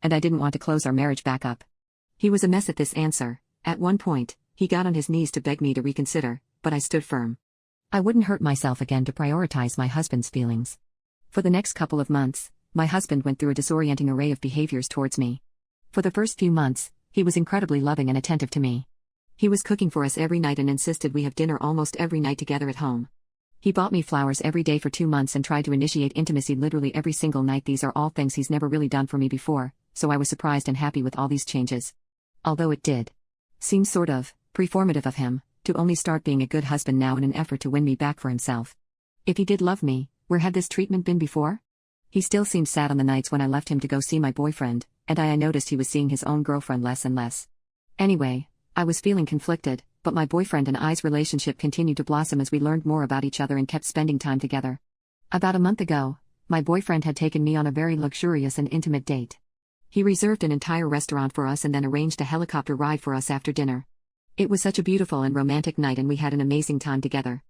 and I didn't want to close our marriage back up. He was a mess at this answer. At one point, he got on his knees to beg me to reconsider, but I stood firm. I wouldn't hurt myself again to prioritize my husband's feelings. For the next couple of months, my husband went through a disorienting array of behaviors towards me. For the first few months, he was incredibly loving and attentive to me. He was cooking for us every night and insisted we have dinner almost every night together at home. He bought me flowers every day for 2 months and tried to initiate intimacy literally every single night. These are all things he's never really done for me before, so I was surprised and happy with all these changes. Although it did seem sort of performative of him to only start being a good husband now in an effort to win me back for himself. If he did love me, where had this treatment been before? He still seemed sad on the nights when I left him to go see my boyfriend, and I noticed he was seeing his own girlfriend less and less. Anyway, I was feeling conflicted, but my boyfriend and I's relationship continued to blossom as we learned more about each other and kept spending time together. About a month ago, my boyfriend had taken me on a very luxurious and intimate date. He reserved an entire restaurant for us and then arranged a helicopter ride for us after dinner. It was such a beautiful and romantic night and we had an amazing time together.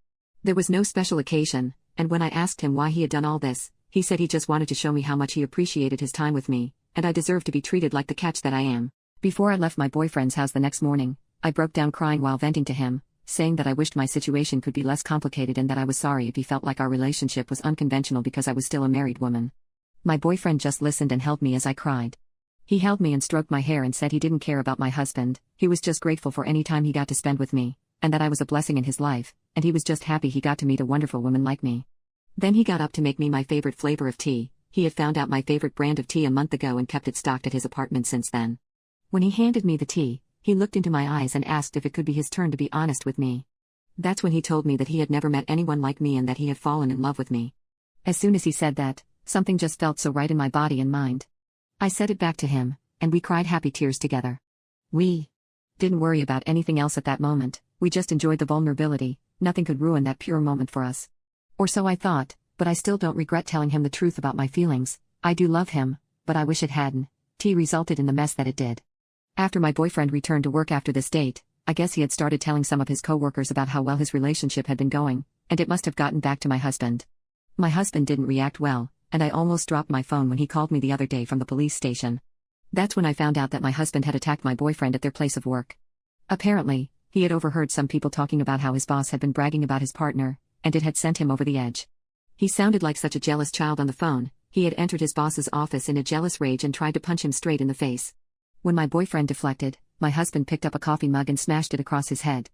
There was no special occasion, and when I asked him why he had done all this, he said he just wanted to show me how much he appreciated his time with me, and I deserved to be treated like the catch that I am. Before I left my boyfriend's house the next morning, I broke down crying while venting to him, saying that I wished my situation could be less complicated and that I was sorry if he felt like our relationship was unconventional because I was still a married woman. My boyfriend just listened and held me as I cried. He held me and stroked my hair and said he didn't care about my husband, he was just grateful for any time he got to spend with me, and that I was a blessing in his life, and he was just happy he got to meet a wonderful woman like me. Then he got up to make me my favorite flavor of tea. He had found out my favorite brand of tea a month ago and kept it stocked at his apartment since then. When he handed me the tea, he looked into my eyes and asked if it could be his turn to be honest with me. That's when he told me that he had never met anyone like me and that he had fallen in love with me. As soon as he said that, something just felt so right in my body and mind. I said it back to him, and we cried happy tears together. We didn't worry about anything else at that moment, we just enjoyed the vulnerability. Nothing could ruin that pure moment for us. Or so I thought, but I still don't regret telling him the truth about my feelings. I do love him, but I wish it hadn't. Tea resulted in the mess that it did. After my boyfriend returned to work after this date, I guess he had started telling some of his coworkers about how well his relationship had been going, and it must have gotten back to my husband. My husband didn't react well, and I almost dropped my phone when he called me the other day from the police station. That's when I found out that my husband had attacked my boyfriend at their place of work. Apparently, he had overheard some people talking about how his boss had been bragging about his partner, and it had sent him over the edge. He sounded like such a jealous child on the phone. He had entered his boss's office in a jealous rage and tried to punch him straight in the face. When my boyfriend deflected, my husband picked up a coffee mug and smashed it across his head.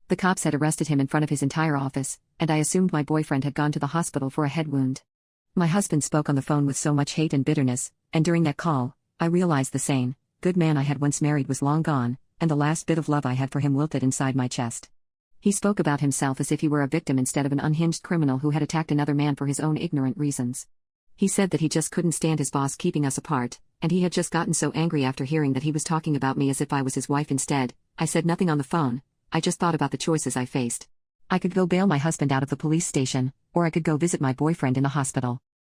The cops had arrested him in front of his entire office, and I assumed my boyfriend had gone to the hospital for a head wound. My husband spoke on the phone with so much hate and bitterness, and during that call, I realized the sane, good man I had once married was long gone, and the last bit of love I had for him wilted inside my chest. He spoke about himself as if he were a victim instead of an unhinged criminal who had attacked another man for his own ignorant reasons. He said that he just couldn't stand his boss keeping us apart, and he had just gotten so angry after hearing that he was talking about me as if I was his wife instead. I said nothing on the phone, I just thought about the choices I faced. I could go bail my husband out of the police station, or I could go visit my boyfriend in the hospital.